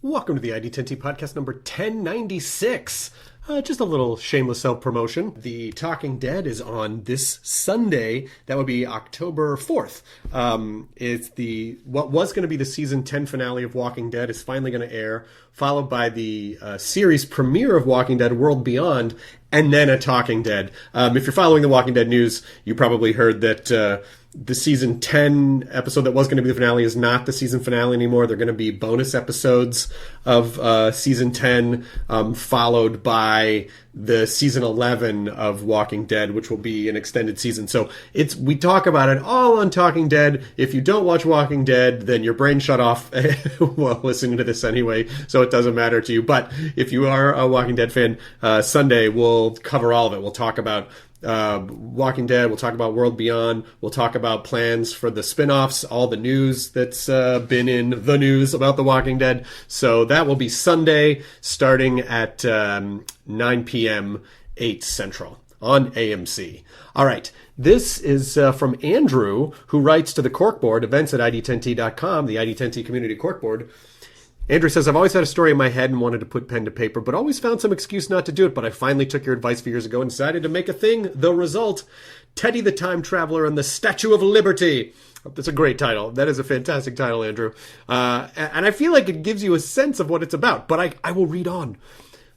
Welcome to the ID10T podcast number 1096. Just a little shameless self-promotion. The Talking Dead is on this Sunday. That would be October 4th. It's what was going to be the season 10 finale of Walking Dead is finally going to air, followed by the series premiere of Walking Dead World Beyond, and then a Talking Dead. If you're following the Walking Dead news, you probably heard that the season 10 episode that was going to be the finale is not the season finale anymore. They're going to be bonus episodes of season 10, followed by the season 11 of Walking Dead, which will be an extended season. So we talk about it all on Talking Dead. If you don't watch Walking Dead, then your brain shut off while listening to this anyway, so it doesn't matter to you. But if you are a Walking Dead fan, Sunday we'll cover all of it. We'll talk about Walking Dead, we'll talk about World Beyond, we'll talk about plans for the spin-offs, all the news that's been in the news about The Walking Dead. So that will be Sunday starting at 9 p.m. 8 Central on AMC. All right, this is from Andrew, who writes to the Corkboard, events at ID10T.com, the ID10T Community Corkboard. Andrew says, I've always had a story in my head and wanted to put pen to paper, but always found some excuse not to do it. But I finally took your advice a few years ago and decided to make a thing. The result, Teddy the Time Traveler and the Statue of Liberty. That's a great title. That is a fantastic title, Andrew. And I feel like it gives you a sense of what it's about, but I will read on.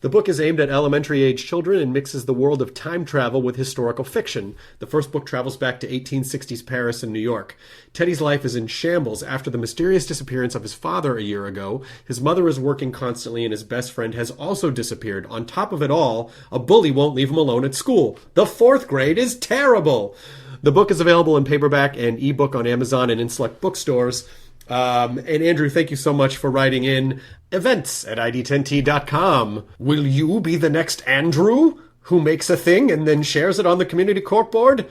The book is aimed at elementary-age children and mixes the world of time travel with historical fiction. The first book travels back to 1860s Paris and New York. Teddy's life is in shambles after the mysterious disappearance of his father a year ago. His mother is working constantly and his best friend has also disappeared. On top of it all, a bully won't leave him alone at school. The fourth grade is terrible! The book is available in paperback and ebook on Amazon and in select bookstores. And Andrew, thank you so much for writing in. Events at ID10T.com. Will you be the next Andrew who makes a thing and then shares it on the community corkboard?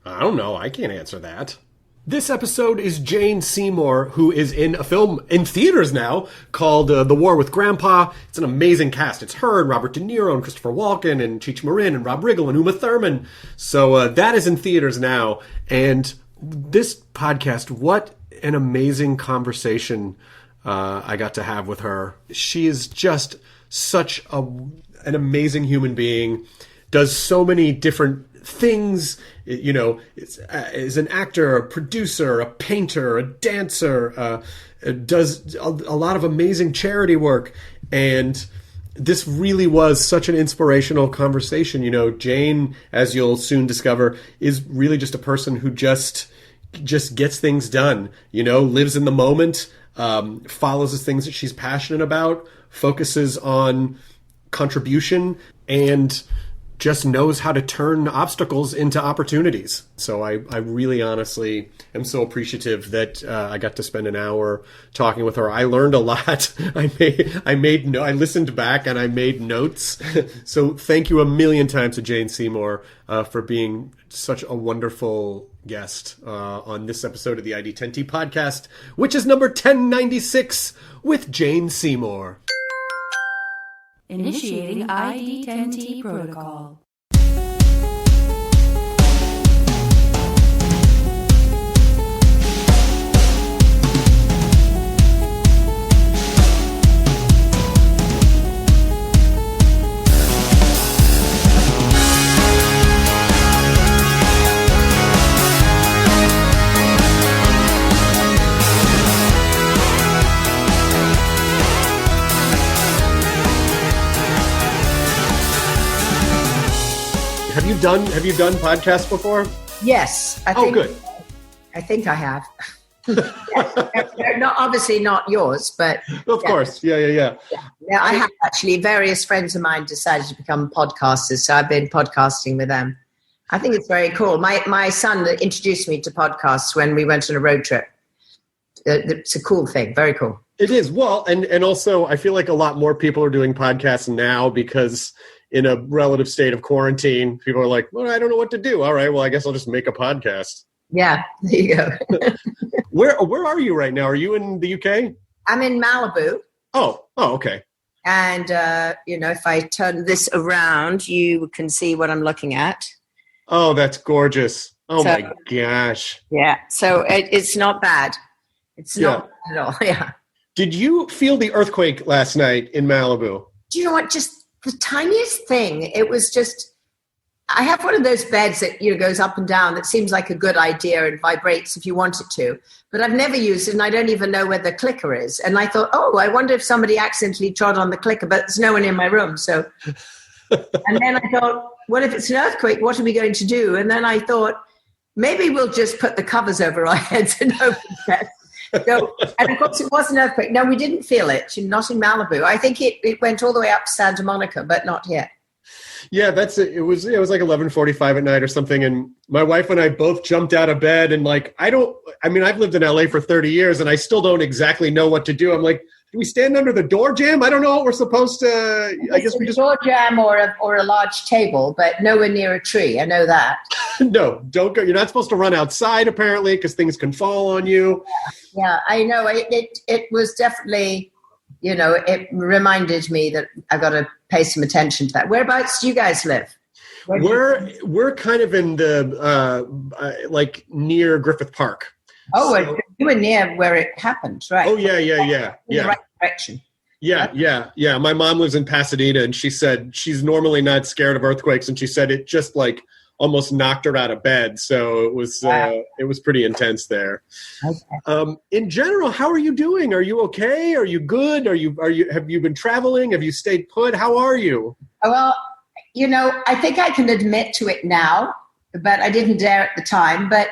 I don't know. I can't answer that. This episode is Jane Seymour, who is in a film in theaters now called The War with Grandpa. It's an amazing cast. It's her and Robert De Niro and Christopher Walken and Cheech Marin and Rob Riggle and Uma Thurman. So that is in theaters now. And this podcast, what an amazing conversation I got to have with her. She is just such an amazing human being, does so many different things, you know, is an actor, a producer, a painter, a dancer, does a lot of amazing charity work. And this really was such an inspirational conversation. You know, Jane, as you'll soon discover, is really just a person who just gets things done, you know, lives in the moment, follows the things that she's passionate about, focuses on contribution, and just knows how to turn obstacles into opportunities. So I really honestly am so appreciative that I got to spend an hour talking with her. I learned a lot. I listened back and I made notes. So thank you a million times to Jane Seymour for being such a wonderful guest on this episode of the ID10T podcast, which is number 1096 with Jane Seymour. Initiating ID10T protocol. Have you done podcasts before? Yes. Good. I think I have. Obviously not yours, but of course. Yeah. Now, I have actually, various friends of mine decided to become podcasters, so I've been podcasting with them. I think it's very cool. My son introduced me to podcasts when we went on a road trip. It's a cool thing. Very cool. It is. Well, and also I feel like a lot more people are doing podcasts now because in a relative state of quarantine, people are like, well, I don't know what to do. All right, well, I guess I'll just make a podcast. Yeah, there you go. Where are you right now? Are you in the UK? I'm in Malibu. Oh, okay. And, if I turn this around, you can see what I'm looking at. Oh, that's gorgeous. Oh, so, my gosh. Yeah, so it's not bad. It's not bad at all, yeah. Did you feel the earthquake last night in Malibu? Do you know what? Just the tiniest thing. It was just, I have one of those beds that, goes up and down that seems like a good idea and vibrates if you want it to. But I've never used it, and I don't even know where the clicker is. And I thought, I wonder if somebody accidentally trod on the clicker, but there's no one in my room. So, and then I thought, what if it's an earthquake? What are we going to do? And then I thought, maybe we'll just put the covers over our heads and hope it's best. So, and of course, it was an earthquake. No, we didn't feel it. Not in Malibu. I think it went all the way up to Santa Monica, but not here. Yeah, that's it. It was like 11:45 at night or something, and my wife and I both jumped out of bed, and I've lived in LA for 30 years, and I still don't exactly know what to do. I'm like, do we stand under the door jamb? I don't know what we're supposed to. I guess we just door jamb or a large table, but nowhere near a tree. I know that. No, don't go. You're not supposed to run outside apparently because things can fall on you. Yeah, I know. It was definitely, it reminded me that I've got to pay some attention to that. Whereabouts do you guys live? We're kind of in the like near Griffith Park. Oh, so, you were near where it happened, right? Oh yeah. In the right direction. Yeah. My mom lives in Pasadena, and she said she's normally not scared of earthquakes, and she said it just like almost knocked her out of bed. So it was pretty intense there. Okay. In general, how are you doing? Are you okay? Are you good? Have you been traveling? Have you stayed put? How are you? Well, I think I can admit to it now, but I didn't dare at the time. But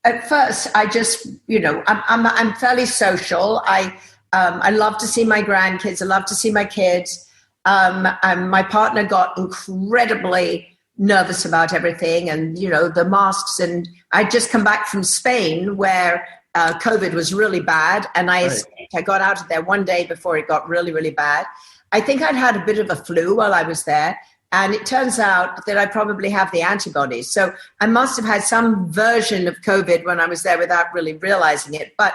at first, I just, I'm fairly social. I love to see my grandkids. I love to see my kids. My partner got incredibly nervous about everything, and the masks. And I'd just come back from Spain where COVID was really bad, and I got out of there one day before it got really, really bad. I think I'd had a bit of a flu while I was there, and it turns out that I probably have the antibodies. So I must have had some version of COVID when I was there without really realizing it. But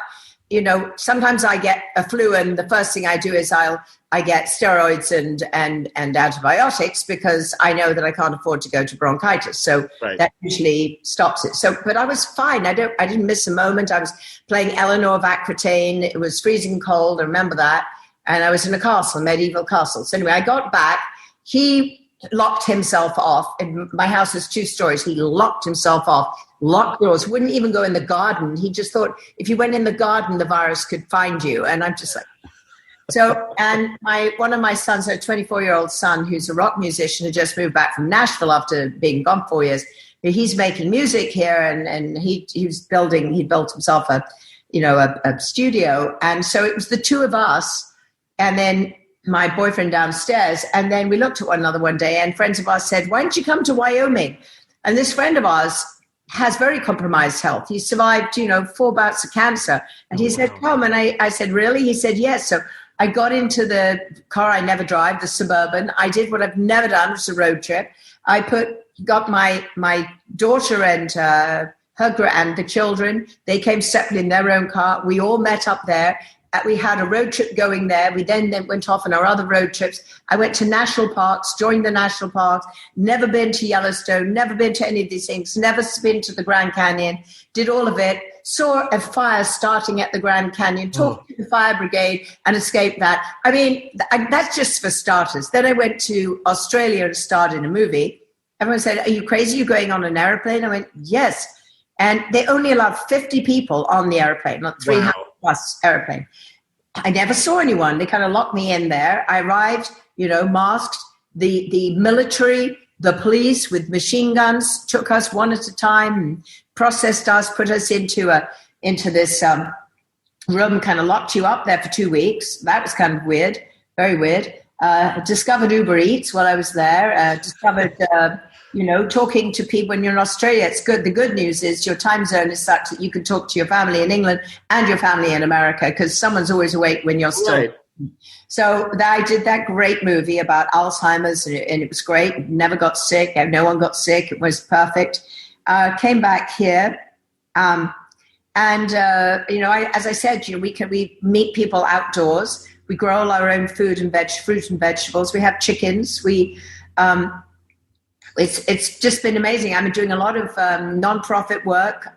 sometimes I get a flu, and the first thing I do is I get steroids and antibiotics because I know that I can't afford to go to bronchitis. So that usually stops it. So, but I was fine. I didn't miss a moment. I was playing Eleanor of Aquitaine. It was freezing cold. I remember that. And I was in a castle, a medieval castle. So anyway, I got back. He locked himself off. And my house is 2 stories. He locked himself off, locked doors, wouldn't even go in the garden. He just thought if you went in the garden, the virus could find you. And I'm just like, so, and one of my sons, a 24-year-old son who's a rock musician, had just moved back from Nashville after being gone 4 years. He's making music here, and he built himself a studio. And so it was the 2 of us, and then my boyfriend downstairs. And then we looked at one another one day, and friends of ours said, why don't you come to Wyoming? And this friend of ours has very compromised health. He survived, 4 bouts of cancer. And he said, come. And I said, really? He said, yes. So I got into the car I never drive, the Suburban. I did what I've never done, which was a road trip. I got my daughter and and the children. They came separately in their own car. We all met up there. We had a road trip going there. We then went off on our other road trips. I went to national parks, joined the national parks, never been to Yellowstone, never been to any of these things, never been to the Grand Canyon, did all of it, saw a fire starting at the Grand Canyon, talked to the fire brigade and escaped that. I mean, that's just for starters. Then I went to Australia and starred in a movie. Everyone said, are you crazy? You're going on an airplane? I went, yes. And they only allowed 50 people on the airplane, not 300 plus airplane. I never saw anyone. They kind of locked me in there. I arrived, masked. The military, the police with machine guns took us one at a time, processed us, put us into this room, kind of locked you up there for 2 weeks. That was kind of weird, very weird. Discovered Uber Eats while I was there. Discovered, talking to people when you're in Australia. It's good. The good news is your time zone is such that you can talk to your family in England and your family in America because someone's always awake when you're still. Right. So I did that great movie about Alzheimer's, and it was great. Never got sick. No one got sick. It was perfect. Came back here. As I said, we meet people outdoors. We grow all our own fruit and vegetables. We have chickens. It's just been amazing. I'm doing a lot of nonprofit work.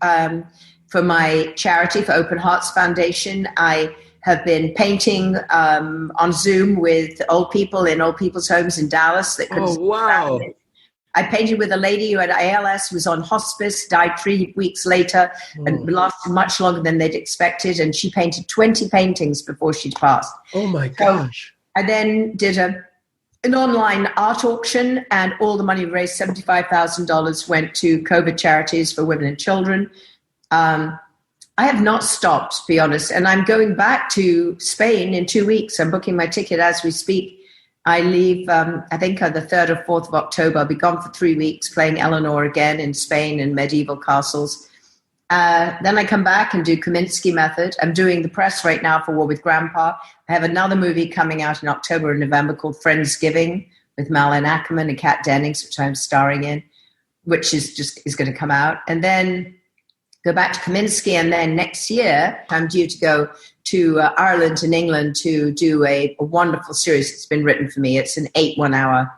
for my charity, for Open Hearts Foundation. I have been painting on Zoom with old people in old people's homes in Dallas. Oh, wow. I painted with a lady who had ALS, was on hospice, died 3 weeks later, and lasted much longer than they'd expected. And she painted 20 paintings before she'd passed. Oh, my gosh. So I then did an online art auction, and all the money raised, $75,000, went to COVID charities for women and children. I have not stopped, to be honest, and I'm going back to Spain in 2 weeks. I'm booking my ticket as we speak. I leave, I think, on the 3rd or 4th of October. I'll be gone for 3 weeks playing Eleanor again in Spain in medieval castles. Then I come back and do Kominsky Method. I'm doing the press right now for War with Grandpa. I have another movie coming out in October and November called Friendsgiving with Malin Ackerman and Kat Dennings, which I'm starring in, which is going to come out. And then go back to Kominsky, and then next year I'm due to go to Ireland and England to do a wonderful series that's been written for me. It's an 8 one-hour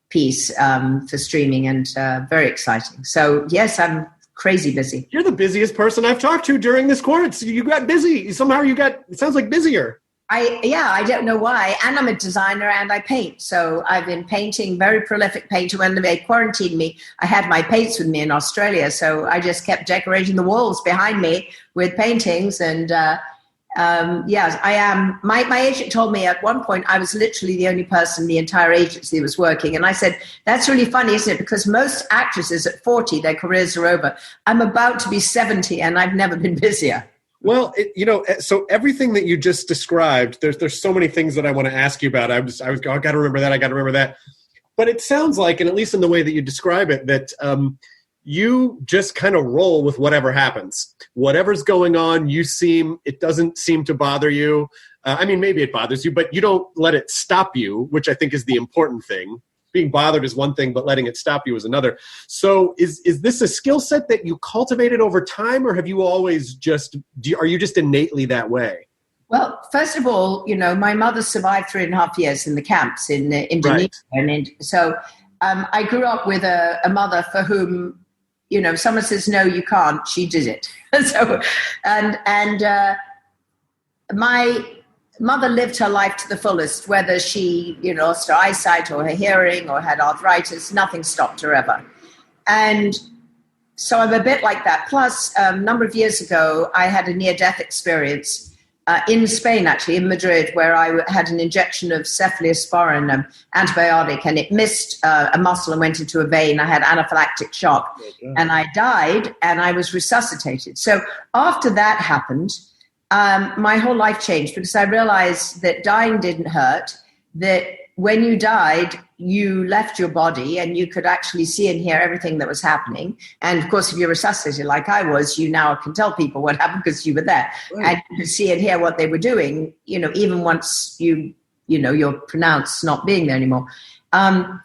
piece for streaming, and very exciting. So yes, I'm crazy busy. You're the busiest person I've talked to during this quarantine. You got busy. Somehow it sounds like busier. I don't know why. And I'm a designer and I paint. So I've been painting, very prolific painter. When they quarantined me, I had my paints with me in Australia. So I just kept decorating the walls behind me with paintings. And yes, I am. My agent told me at one point I was literally the only person in the entire agency that was working. And I said, that's really funny, isn't it? Because most actresses at 40, their careers are over. I'm about to be 70 and I've never been busier. Well, so everything that you just described, there's so many things that I want to ask you about. I got to remember that. I got to remember that. But it sounds like, and at least in the way that you describe it, that you just kind of roll with whatever happens. Whatever's going on, it doesn't seem to bother you. I mean, maybe it bothers you, but you don't let it stop you, which I think is the important thing. Being bothered is one thing, but letting it stop you is another. So is this a skill set that you cultivated over time, or have you always are you just innately that way? Well, first of all, my mother survived 3.5 years in the camps in Indonesia. Right. And so I grew up with a mother for whom, if someone says, no, you can't, she did it. So, and my mother lived her life to the fullest, whether she, lost her eyesight or her hearing or had arthritis, nothing stopped her ever. And so I'm a bit like that. Plus, a number of years ago, I had a near-death experience in Spain, actually, in Madrid, where I had an injection of cephalosporin antibiotic, and it missed a muscle and went into a vein. I had anaphylactic shock, and I died, and I was resuscitated. So after that happened, my whole life changed, because I realized that dying didn't hurt, that when you died, you left your body and you could actually see and hear everything that was happening. And of course, if you're resuscitated like I was, you now can tell people what happened because you were there. Right. And you could see and hear what they were doing, even once you're pronounced not being there anymore. And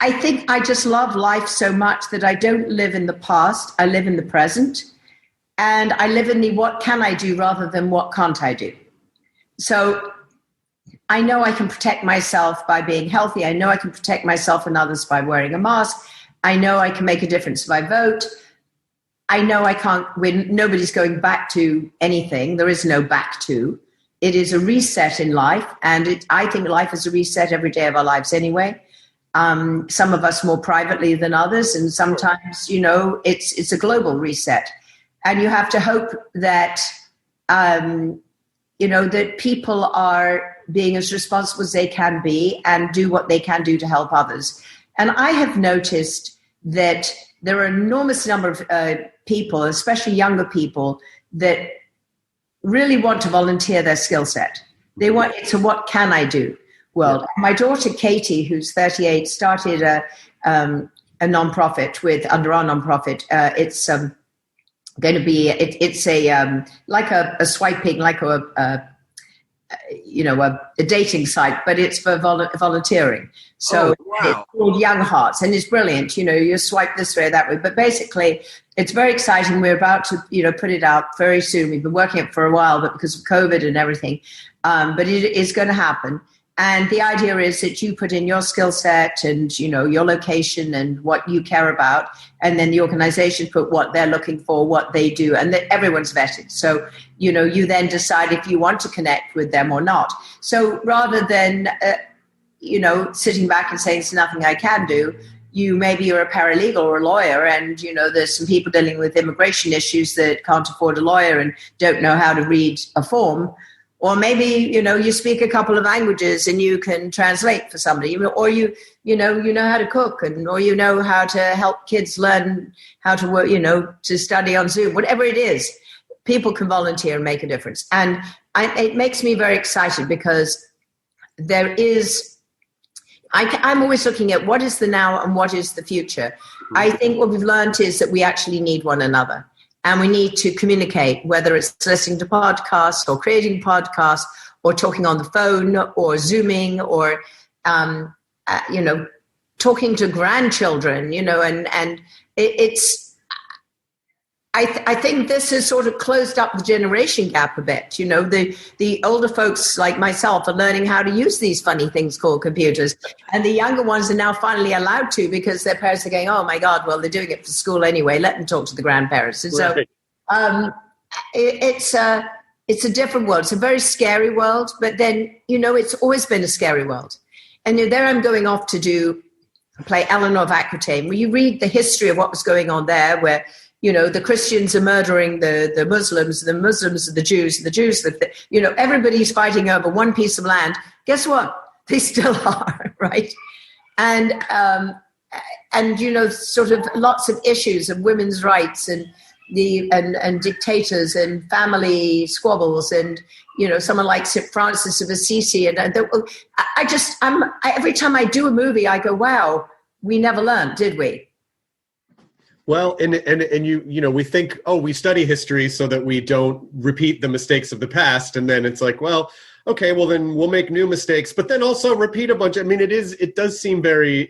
I think I just love life so much that I don't live in the past. I live in the present. And I live in the what can I do rather than what can't I do. So I know I can protect myself by being healthy. I know I can protect myself and others by wearing a mask. I know I can make a difference if I vote. I know I can't win. Nobody's going back to anything. There is no back to. It is a reset in life. And I think life is a reset every day of our lives anyway. Some of us more privately than others. And sometimes, it's a global reset. And you have to hope that, that people are being as responsible as they can be and do what they can do to help others. And I have noticed that there are an enormous number of people, especially younger people, that really want to volunteer their skill set. They want it's a what can I do world. My daughter Katie, who's 38, started a nonprofit under our nonprofit. It's going to be it's a like a swiping, like a dating site, but it's for volunteering. So It's called Young Hearts, and it's brilliant. You swipe this way, that way, but basically it's very exciting. We're about to put it out very soon. We've been working it for a while, but because of COVID and everything, but it is going to happen. And the idea is that you put in your skill set and, your location and what you care about. And then the organization put what they're looking for, what they do, and that everyone's vetted. So, you then decide if you want to connect with them or not. So rather than, sitting back and saying there's nothing I can do, maybe you're a paralegal or a lawyer, and, there's some people dealing with immigration issues that can't afford a lawyer and don't know how to read a form. Or maybe, you speak a couple of languages and you can translate for somebody, or you know how to cook, or you know how to help kids learn how to work, to study on Zoom, whatever it is. People can volunteer and make a difference. And it makes me very excited because I'm always looking at what is the now and what is the future. I think what we've learned is that we actually need one another. And we need to communicate, whether it's listening to podcasts or creating podcasts or talking on the phone or Zooming or, talking to grandchildren, and I think this has sort of closed up the generation gap a bit. The older folks like myself are learning how to use these funny things called computers. And the younger ones are now finally allowed to because their parents are going, oh, my God, well, they're doing it for school anyway. Let them talk to the grandparents. And so it's a different world. It's a very scary world. But then, it's always been a scary world. And there I'm going off to play Eleanor of Aquitaine, where you read the history of what was going on there, where the Christians are murdering the Muslims are the Jews, and the Jews, everybody's fighting over one piece of land. Guess what? They still are, right? And sort of lots of issues of women's rights and dictators and family squabbles and, someone like St. Francis of Assisi. And every time I do a movie, I go, wow, we never learned, did we? Well, and we think, we study history so that we don't repeat the mistakes of the past. And then it's like, well, okay, well then we'll make new mistakes, but then also repeat a bunch. I mean, it does seem very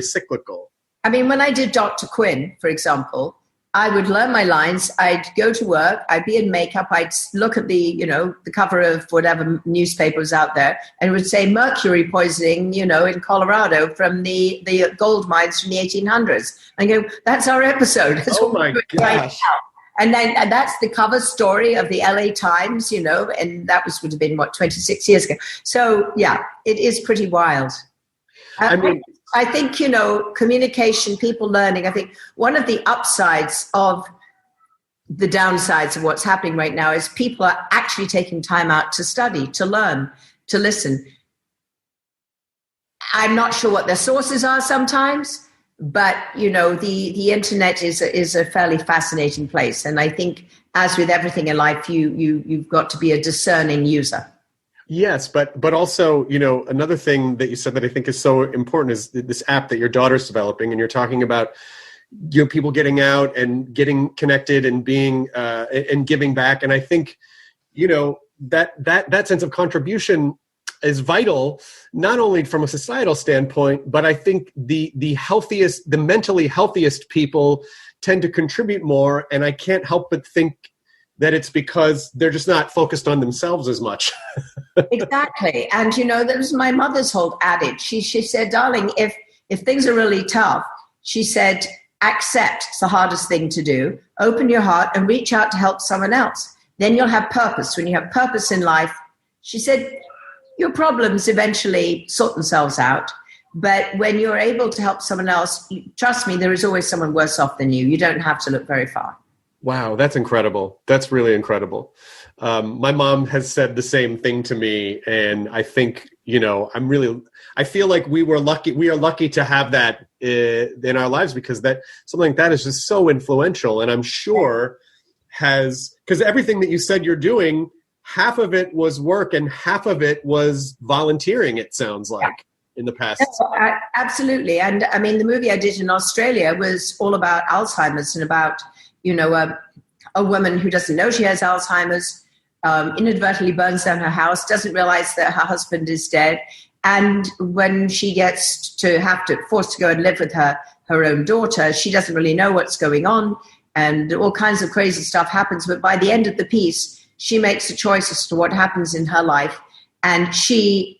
cyclical. I mean, when I did Dr. Quinn, for example, I would learn my lines. I'd go to work. I'd be in makeup. I'd look at the cover of whatever newspaper was out there, and it would say mercury poisoning, in Colorado from the gold mines from the 1800s. And I go, that's our episode. That's oh my gosh. Right, and that's the cover story of the LA Times, and that would have been 26 years ago. So yeah, it is pretty wild. I think, communication, people learning, I think one of the upsides of the downsides of what's happening right now is people are actually taking time out to study, to learn, to listen. I'm not sure what their sources are sometimes, but, the internet is a fairly fascinating place. And I think, as with everything in life, you've got to be a discerning user. Yes, but also, another thing that you said that I think is so important is this app that your daughter's developing, and you're talking about people getting out and getting connected and being and giving back. And I think, that sense of contribution is vital, not only from a societal standpoint, but I think the mentally healthiest people tend to contribute more. And I can't help but think that it's because they're just not focused on themselves as much. Exactly. And, that was my mother's whole adage. She said, darling, if things are really tough, she said, accept it's the hardest thing to do. Open your heart and reach out to help someone else. Then you'll have purpose. When you have purpose in life, she said, your problems eventually sort themselves out. But when you're able to help someone else, trust me, there is always someone worse off than you. You don't have to look very far. Wow, that's incredible. That's really incredible. My mom has said the same thing to me, and I think, I feel like we are lucky to have that in our lives, because that something like that is just so influential. And I'm sure because everything that you said you're doing, half of it was work and half of it was volunteering, it sounds like, in the past. Absolutely. And I mean, the movie I did in Australia was all about Alzheimer's and about, a woman who doesn't know she has Alzheimer's, inadvertently burns down her house, doesn't realize that her husband is dead. And when she gets forced to go and live with her own daughter, she doesn't really know what's going on, and all kinds of crazy stuff happens. But by the end of the piece, she makes a choice as to what happens in her life. And she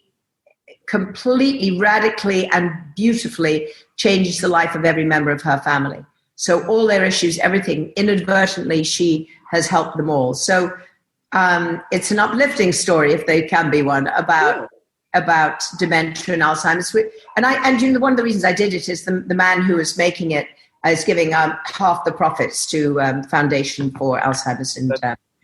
completely, radically, and beautifully changes the life of every member of her family. So all their issues, everything, inadvertently, she has helped them all. So it's an uplifting story, if there can be one, about dementia and Alzheimer's. And you know, one of the reasons I did it is the man who was making it is giving half the profits to Foundation for Alzheimer's and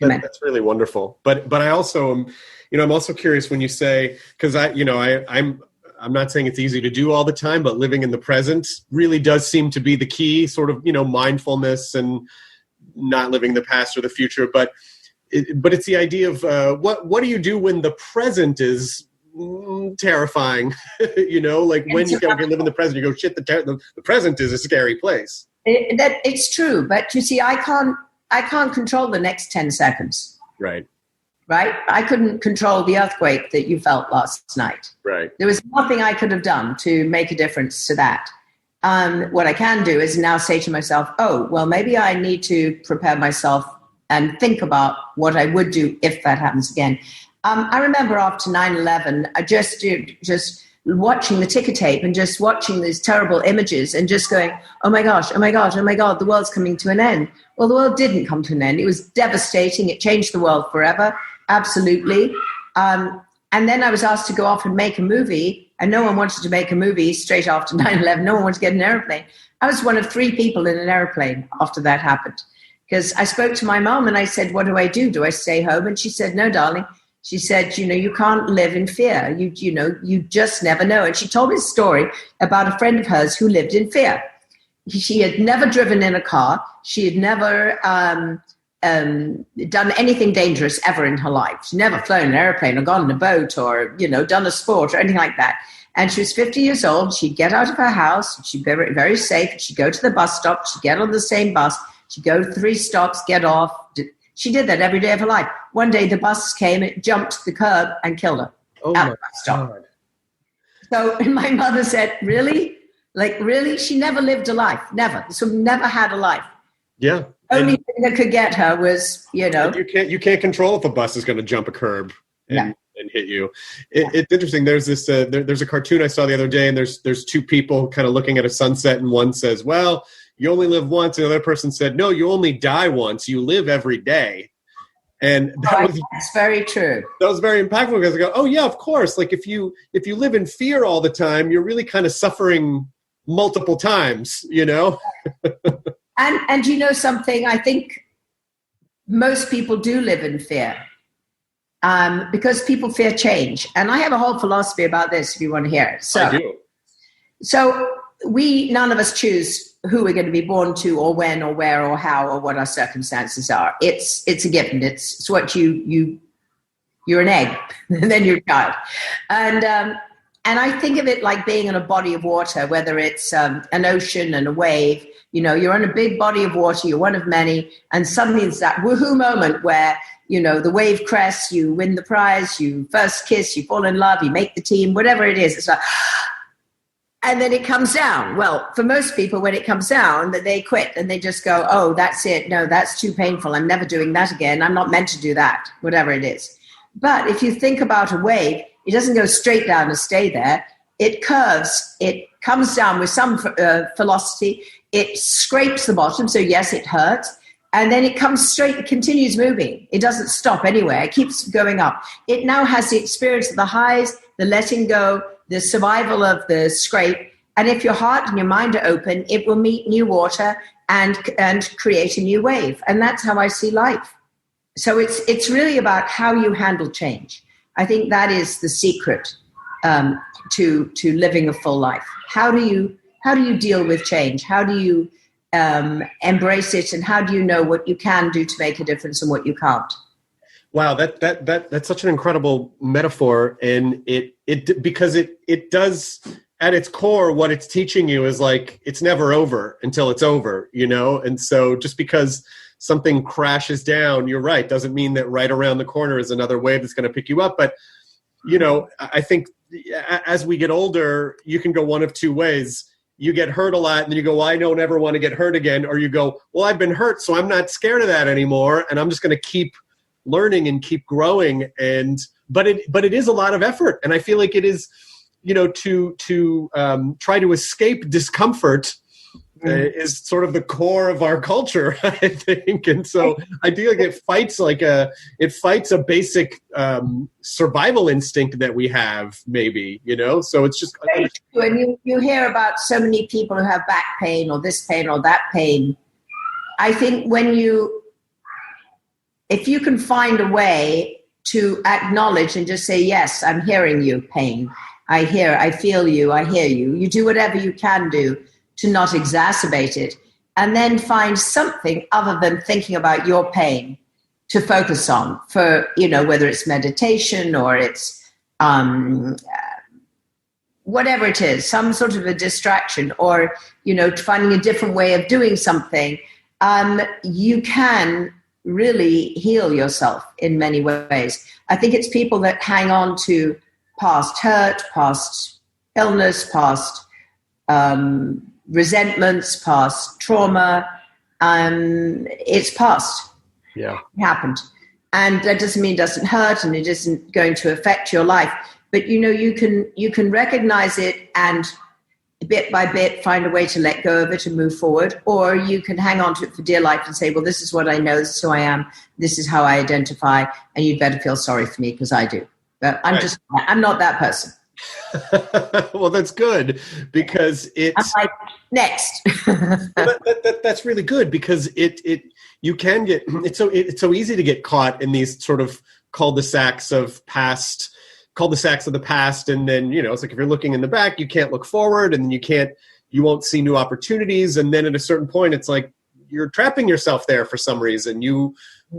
dementia. That's really wonderful. But I also am, I'm also curious when you say, because I'm not saying it's easy to do all the time, but living in the present really does seem to be the key, sort of, mindfulness and not living the past or the future. But it's the idea of what do you do when the present is terrifying? Like when you live in the present, you go, shit, the present is a scary place. It's true, but you see, I can't control the next 10 seconds. Right. I couldn't control the earthquake that you felt last night. Right. There was nothing I could have done to make a difference to that. What I can do is now say to myself, oh, well, maybe I need to prepare myself and think about what I would do if that happens again. I remember after 9/11, I just watching the ticker tape and just watching these terrible images and just going, oh my gosh, the world's coming to an end. Well, the world didn't come to an end. It was devastating. It changed the world forever. Absolutely. And then I was asked to go off and make a movie, and no one wanted to make a movie straight after 9/11. No one wanted to get an airplane. I was one of 3 people in an airplane after that happened, because I spoke to my mom and I said, what do I do? Do I stay home? And she said, no, darling. She said, you can't live in fear. You just never know. And she told me a story about a friend of hers who lived in fear. She had never driven in a car. She had never done anything dangerous ever in her life. She'd never flown an airplane or gone on a boat or, done a sport or anything like that. And she was 50 years old. She'd get out of her house. She'd be very, very safe. She'd go to the bus stop. She'd get on the same bus. She'd go 3 stops, get off. She did that every day of her life. One day the bus came, it jumped the curb and killed her. Oh at my the bus stop. God. So my mother said, really? Like, really? She never lived a life. Never. So never had a life. Yeah. Only thing that could get her was, You can't control if a bus is going to jump a curb and hit you. It's interesting. There's this. There's a cartoon I saw the other day, and there's 2 people kind of looking at a sunset, and one says, "Well, you only live once," and the other person said, "No, you only die once. You live every day." And that's very true. That was very impactful, because I go, "Oh yeah, of course. Like if you live in fear all the time, you're really kind of suffering multiple times, And you know something? I think most people do live in fear because people fear change. And I have a whole philosophy about this if you want to hear it. I do. So none of us choose who we're going to be born to or when or where or how or what our circumstances are. It's a given. It's what you're an egg and then you're a child. And I think of it like being in a body of water, whether it's an ocean and a wave. You're in a big body of water, you're one of many, and suddenly there's that woohoo moment where, the wave crests, you win the prize, you first kiss, you fall in love, you make the team, whatever it is. It's like, and then it comes down. Well, for most people, when it comes down, they quit and they just go, oh, that's it. No, that's too painful. I'm never doing that again. I'm not meant to do that, whatever it is. But if you think about a wave, it doesn't go straight down and stay there. It curves. It comes down with some velocity. It scrapes the bottom. So yes, it hurts. And then it comes straight, it continues moving. It doesn't stop anywhere. It keeps going up. It now has the experience of the highs, the letting go, the survival of the scrape. And if your heart and your mind are open, it will meet new water and create a new wave. And that's how I see life. So it's really about how you handle change. I think that is the secret to living a full life. How do you deal with change? How do you embrace it, and how do you know what you can do to make a difference and what you can't? Wow, that's such an incredible metaphor, and it because it does at its core what it's teaching you is like it's never over until it's over, and so just because something crashes down, you're right, doesn't mean that right around the corner is another wave that's going to pick you up. But I think as we get older, you can go one of 2 ways. You get hurt a lot, and then you go, well, I don't ever want to get hurt again. Or you go, well, I've been hurt, so I'm not scared of that anymore, and I'm just going to keep learning and keep growing. But it is a lot of effort, and I feel like it is, to try to escape discomfort is sort of the core of our culture, I think. And so I do think it fights a basic survival instinct that we have, maybe, so it's just. And you hear about so many people who have back pain or this pain or that pain. I think if you can find a way to acknowledge and just say, yes, I'm hearing you, pain. I feel you, I hear you. You do whatever you can do to not exacerbate it, and then find something other than thinking about your pain to focus on for, whether it's meditation or it's whatever it is, some sort of a distraction, or, finding a different way of doing something. You can really heal yourself in many ways. I think it's people that hang on to past hurt, past illness, past resentments, past trauma. It's past. Yeah. It happened. And that doesn't mean it doesn't hurt and it isn't going to affect your life. But, you can recognize it and bit by bit find a way to let go of it and move forward. Or you can hang on to it for dear life and say, well, this is what I know, this is who I am, this is how I identify, and you'd better feel sorry for me because I do. But I'm not that person. Well, that's good, because it's I'm like, next. That's really good, because you can get it's so easy to get caught in these sort of cul-de-sacs of the past, and then it's like if you're looking in the back, you can't look forward, and you won't see new opportunities, and then at a certain point, it's like you're trapping yourself there for some reason.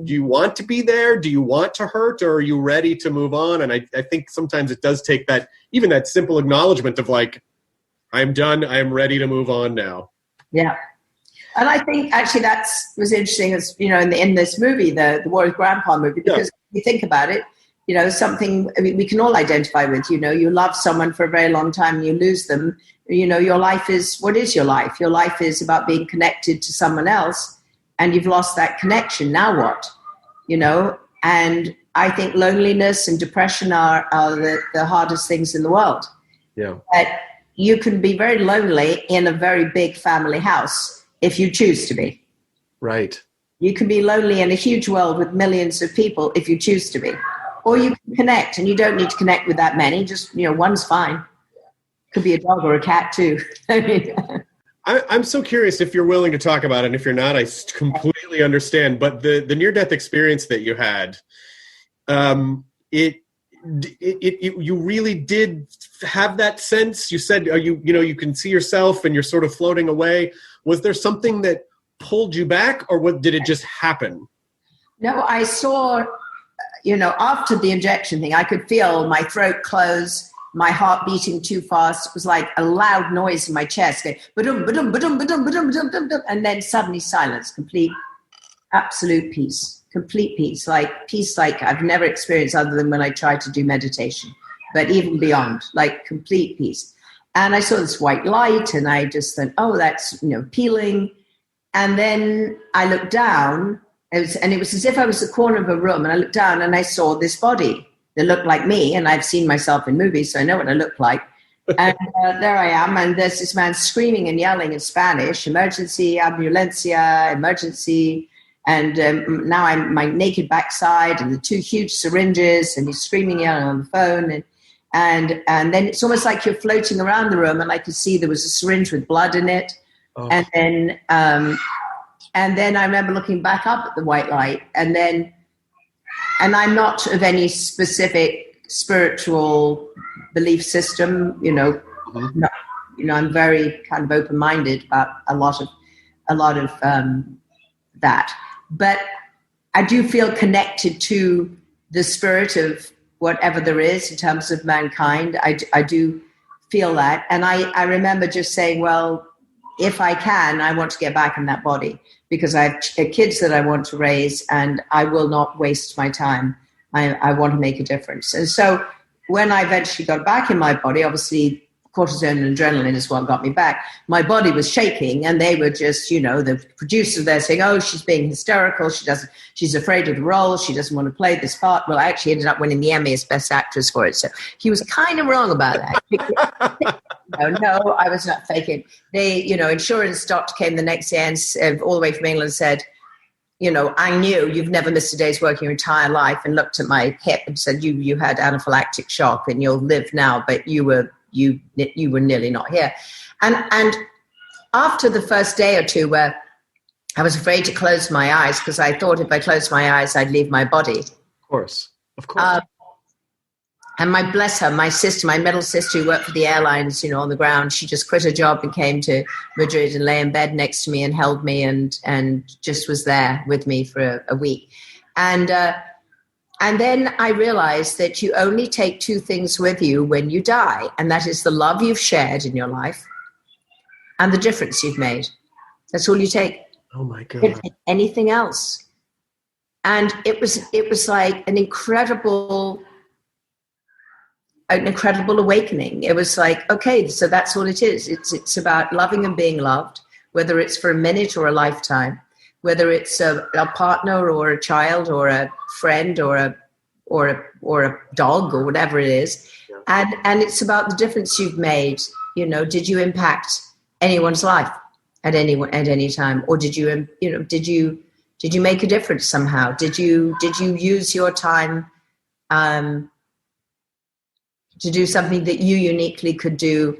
Do you want to be there? Do you want to hurt, or are you ready to move on? And I think sometimes it does take that simple acknowledgement of like, I'm done. I am ready to move on now. Yeah. And I think actually that was interesting, as in this movie, the War with Grandpa movie, because if you think about it, something we can all identify with. You love someone for a very long time and you lose them. Your life is, what is your life? Your life is about being connected to someone else, and you've lost that connection. Now what? And I think loneliness and depression are the hardest things in the world. Yeah. But you can be very lonely in a very big family house if you choose to be. Right. You can be lonely in a huge world with millions of people if you choose to be. Or you can connect, and you don't need to connect with that many. Just, one's fine. Could be a dog or a cat too. I'm so curious if you're willing to talk about it, and if you're not, I completely understand. But the near-death experience that you had, you really did have that sense. You said, you can see yourself and you're sort of floating away. Was there something that pulled you back, or did it just happen? No, I saw, after the injection thing, I could feel my throat close, my heart beating too fast. It was like a loud noise in my chest, going, ba-dum, ba-dum, ba-dum, ba-dum, ba-dum, ba-dum, ba-dum, and then suddenly silence, complete, absolute peace, complete peace like I've never experienced other than when I tried to do meditation, but even beyond, like complete peace. And I saw this white light, and I just thought, oh, that's, peeling. And then I looked down, and it was as if I was the corner of a room, and I looked down and I saw this body that looked like me, and I've seen myself in movies, so I know what I look like. And there I am, and there's this man screaming and yelling in Spanish, emergency, ambulancia, emergency, and now I'm my naked backside and the two huge syringes, and he's screaming yelling on the phone, and then it's almost like you're floating around the room, and I could see there was a syringe with blood in it. Oh. And then I remember looking back up at the white light, and I'm not of any specific spiritual belief system, mm-hmm. No, I'm very kind of open-minded about a lot of that, but I do feel connected to the spirit of whatever there is in terms of mankind. I do feel that, and I remember just saying, well, if I can, I want to get back in that body, because I have kids that I want to raise, and I will not waste my time. I want to make a difference. And so when I eventually got back in my body, obviously cortisone and adrenaline is what got me back. My body was shaking, and they were just, the producers there saying, "Oh, she's being hysterical. She's afraid of the role. She doesn't want to play this part." Well, I actually ended up winning the Emmy as Best Actress for it. So he was kind of wrong about that. No, I was not faking. They, insurance doctor came the next day and all the way from England said, "I knew you've never missed a day's work in your entire life," and looked at my hip and said, you had anaphylactic shock and you'll live now, but you were nearly not here. And after the first day or two where I was afraid to close my eyes because I thought if I closed my eyes, I'd leave my body. Of course. And bless her, my sister, my middle sister who worked for the airlines, on the ground, she just quit her job and came to Madrid and lay in bed next to me and held me and just was there with me for a week. And then I realized that you only take two things with you when you die, and that is the love you've shared in your life and the difference you've made. That's all you take. Oh my God. Anything else. And it was like an incredible awakening. It was like, okay, so that's all it is. It's about loving and being loved, whether it's for a minute or a lifetime, whether it's a partner or a child or a friend or a dog or whatever it is. Yeah. And it's about the difference you've made. Did you impact anyone's life at any time, or did you make a difference somehow? Did you use your time to do something that you uniquely could do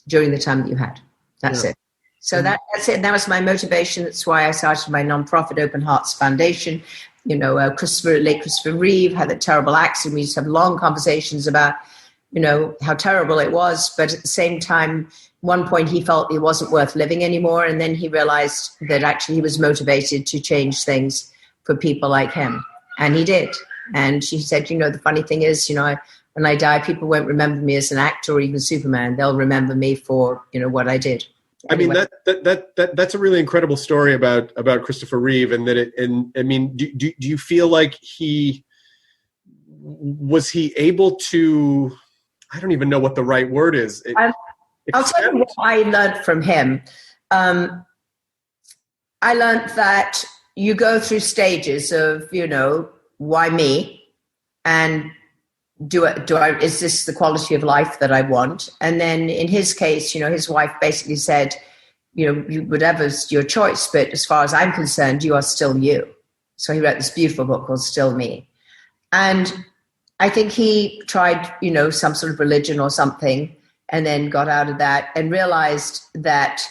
during the time that you had? That's it. So that's it. That was my motivation. That's why I started my nonprofit Open Hearts Foundation. Christopher Reeve had a terrible accident. We used to have long conversations about, how terrible it was. But at the same time, one point he felt it wasn't worth living anymore. And then he realized that actually he was motivated to change things for people like him. And he did. And she said, the funny thing is, when I die, people won't remember me as an actor or even Superman. They'll remember me for, what I did. Anyway. I mean, that's a really incredible story about Christopher Reeve, and do you feel like he was able to, I don't even know what the right word is. I'll tell you what I learned from him. I learned that you go through stages of, why me? And is this the quality of life that I want? And then in his case, his wife basically said, whatever's your choice, but as far as I'm concerned, you are still you. So he wrote this beautiful book called Still Me. And I think he tried, some sort of religion or something, and then got out of that and realized that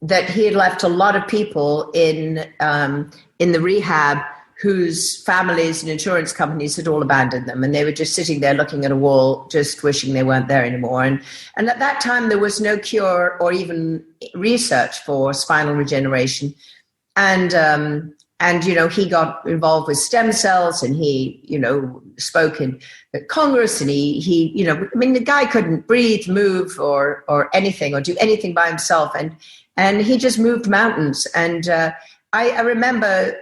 that he had left a lot of people in the rehab whose families and insurance companies had all abandoned them, and they were just sitting there looking at a wall, just wishing they weren't there anymore. And at that time, there was no cure or even research for spinal regeneration. And he got involved with stem cells, and he, spoke in Congress, and the guy couldn't breathe, move, or anything, or do anything by himself, and he just moved mountains. And I remember,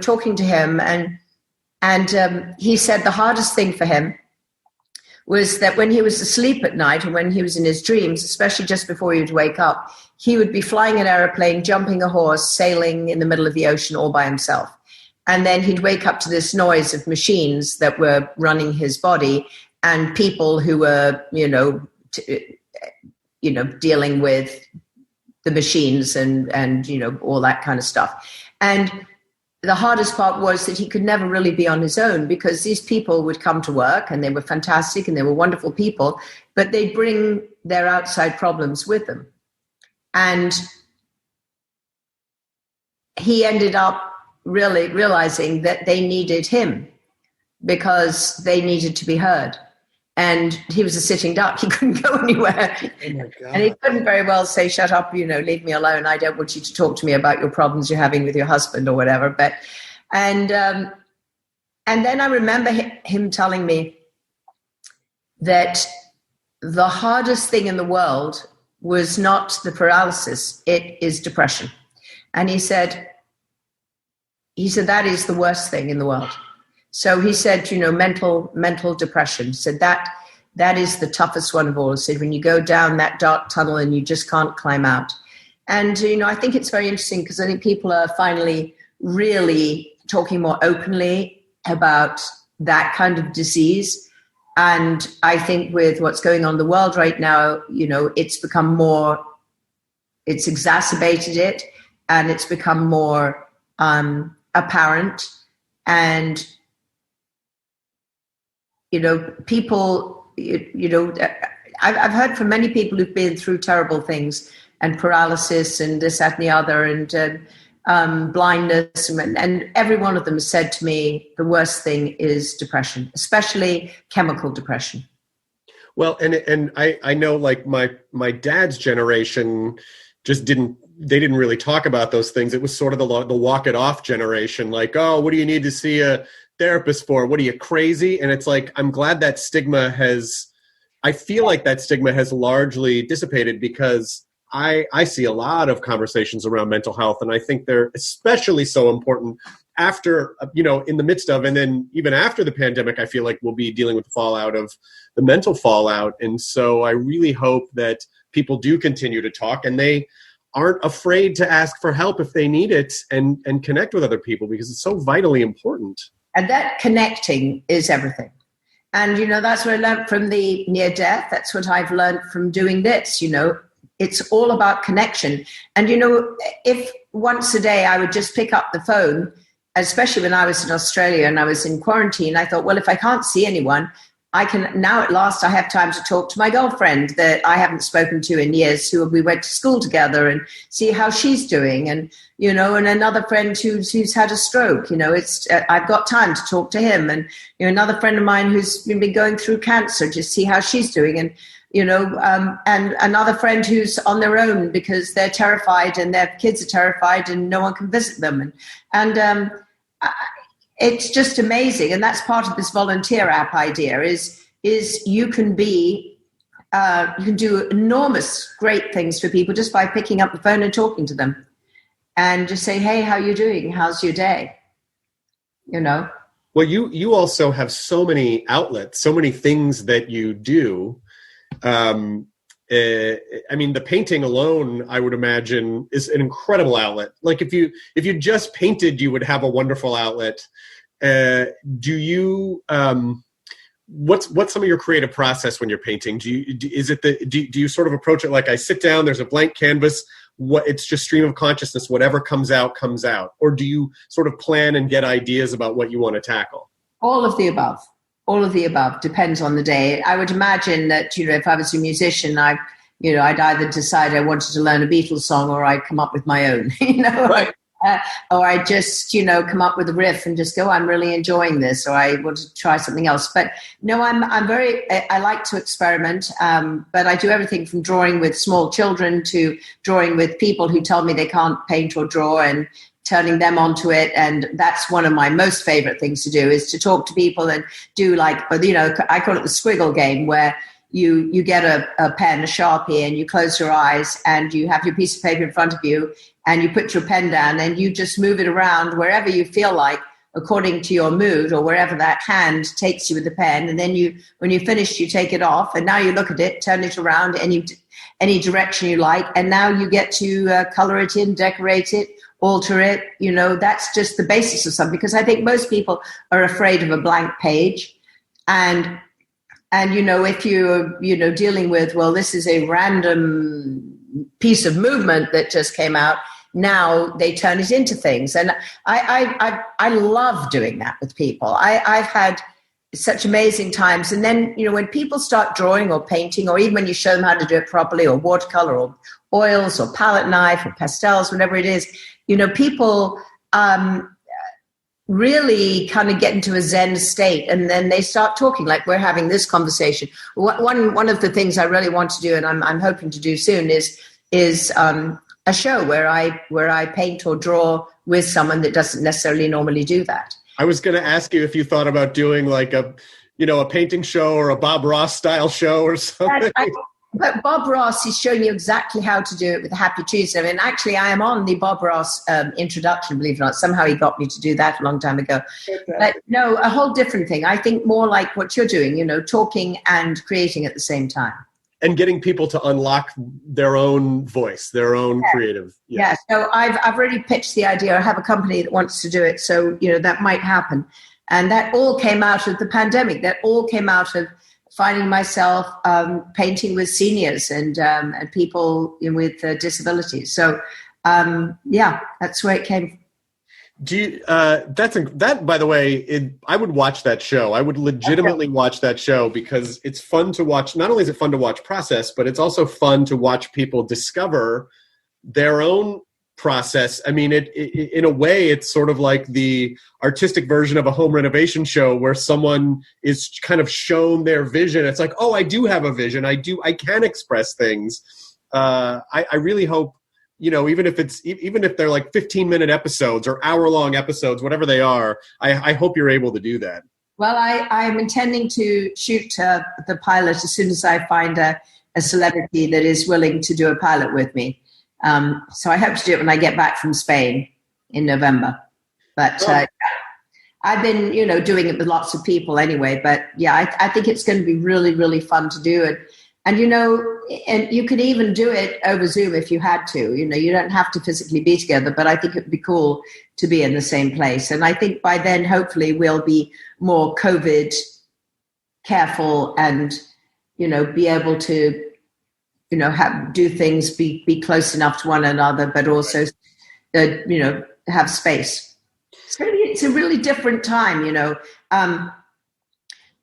talking to him, and he said the hardest thing for him was that when he was asleep at night and when he was in his dreams, especially just before he would wake up, he would be flying an airplane, jumping a horse, sailing in the middle of the ocean all by himself. And then he'd wake up to this noise of machines that were running his body and people who were, dealing with the machines and all that kind of stuff. And the hardest part was that he could never really be on his own, because these people would come to work and they were fantastic and they were wonderful people, but they'd bring their outside problems with them. And he ended up really realizing that they needed him because they needed to be heard. And he was a sitting duck. He couldn't go anywhere. Oh my God. And he couldn't very well say, shut up, leave me alone. I don't want you to talk to me about your problems you're having with your husband or whatever. But, and then I remember him telling me that the hardest thing in the world was not the paralysis, it is depression. And he said, that is the worst thing in the world. So he said, mental depression. He said that is the toughest one of all. I said, when you go down that dark tunnel and you just can't climb out. And, I think it's very interesting because I think people are finally really talking more openly about that kind of disease. And I think with what's going on in the world right now, it's become more, it's exacerbated it, and it's become more apparent. And, people, I've heard from many people who've been through terrible things and paralysis and this, that, and the other, and blindness. And every one of them said to me, the worst thing is depression, especially chemical depression. Well, and I know, like my dad's generation just didn't really talk about those things. It was sort of the walk it off generation. Like, oh, what do you need to see a therapist for? What are you, crazy? And it's like, I'm glad that stigma I feel like that stigma has largely dissipated, because I see a lot of conversations around mental health, and I think they're especially so important after, in the midst of, and then even after the pandemic. I feel like we'll be dealing with the fallout of the mental fallout. And so I really hope that people do continue to talk, and they aren't afraid to ask for help if they need it, and connect with other people, because it's so vitally important. And that connecting is everything. And, that's what I learned from the near death. That's what I've learned from doing this, It's all about connection. And, if once a day I would just pick up the phone, especially when I was in Australia and I was in quarantine, I thought, well, if I can't see anyone, I can, now at last I have time to talk to my girlfriend that I haven't spoken to in years, who we went to school together, and see how she's doing. And, and another friend who's had a stroke, I've got time to talk to him. And, another friend of mine who's been going through cancer, to see how she's doing. And, and another friend who's on their own because they're terrified and their kids are terrified and no one can visit them. And it's just amazing. And that's part of this volunteer app idea is you can be, you can do enormous great things for people just by picking up the phone and talking to them, and just say, hey, how are you doing? How's your day? Well, you also have so many outlets, so many things that you do. The painting alone, I would imagine, is an incredible outlet. Like if you just painted, you would have a wonderful outlet. Do you, what's some of your creative process when you're painting? Do you sort of approach it like, I sit down, there's a blank canvas, it's just stream of consciousness, whatever comes out, or do you sort of plan and get ideas about what you want to tackle? All of the above. All of the above. Depends on the day. I would imagine that, if I was a musician, I'd either decide I wanted to learn a Beatles song, or I'd come up with my own, Right. Or I just, come up with a riff and just go, I'm really enjoying this, or I want to try something else. But no, I like to experiment. But I do everything from drawing with small children to drawing with people who tell me they can't paint or draw, and turning them onto it. And that's one of my most favorite things to do, is to talk to people and do I call it the squiggle game, where you get a pen, a Sharpie, and you close your eyes and you have your piece of paper in front of you, and you put your pen down and you just move it around wherever you feel like, according to your mood, or wherever that hand takes you with the pen. And then when you're finished, you take it off, and now you look at it, turn it around any direction you like. And now you get to color it in, decorate it, alter it. That's just the basis of something, because I think most people are afraid of a blank page. And if you're, dealing with, well, this is a random piece of movement that just came out, now they turn it into things. And I love doing that with people. I've had such amazing times. And then, when people start drawing or painting, or even when you show them how to do it properly, or watercolor, or oils, or palette knife, or pastels, whatever it is, people really kind of get into a Zen state, and then they start talking like we're having this conversation. One of the things I really want to do, and I'm hoping to do soon, is a show where I paint or draw with someone that doesn't necessarily normally do that. I was going to ask you if you thought about doing like a painting show, or a Bob Ross style show or something. But Bob Ross is showing you exactly how to do it with Happy Tuesday. I mean, actually, I am on the Bob Ross introduction, believe it or not. Somehow he got me to do that a long time ago. But no, a whole different thing. I think more like what you're doing, talking and creating at the same time. And getting people to unlock their own voice, their own creative. Yeah. So I've already pitched the idea. I have a company that wants to do it. So, that might happen. And that all came out of the pandemic. That all came out of finding myself painting with seniors and people with disabilities. So, that's where it came from. Do you, that, by the way, I would watch that show. I would legitimately watch that show because it's fun to watch. Not only is it fun to watch process, but it's also fun to watch people discover their own process. I mean, in a way, it's sort of like the artistic version of a home renovation show where someone is kind of shown their vision. It's like, oh, I do have a vision. I can express things. I really hope, even if they're like 15-minute episodes or hour-long episodes, whatever they are, I hope you're able to do that. Well, I'm intending to shoot the pilot as soon as I find a celebrity that is willing to do a pilot with me. So I hope to do it when I get back from Spain in November. But I've been, doing it with lots of people anyway. But yeah, I think it's going to be really, really fun to do it. And, and you could even do it over Zoom if you had to. You don't have to physically be together, but I think it would be cool to be in the same place. And I think by then, hopefully, we'll be more COVID careful and, be able to, do things, be close enough to one another, but also, have space. It's a really different time,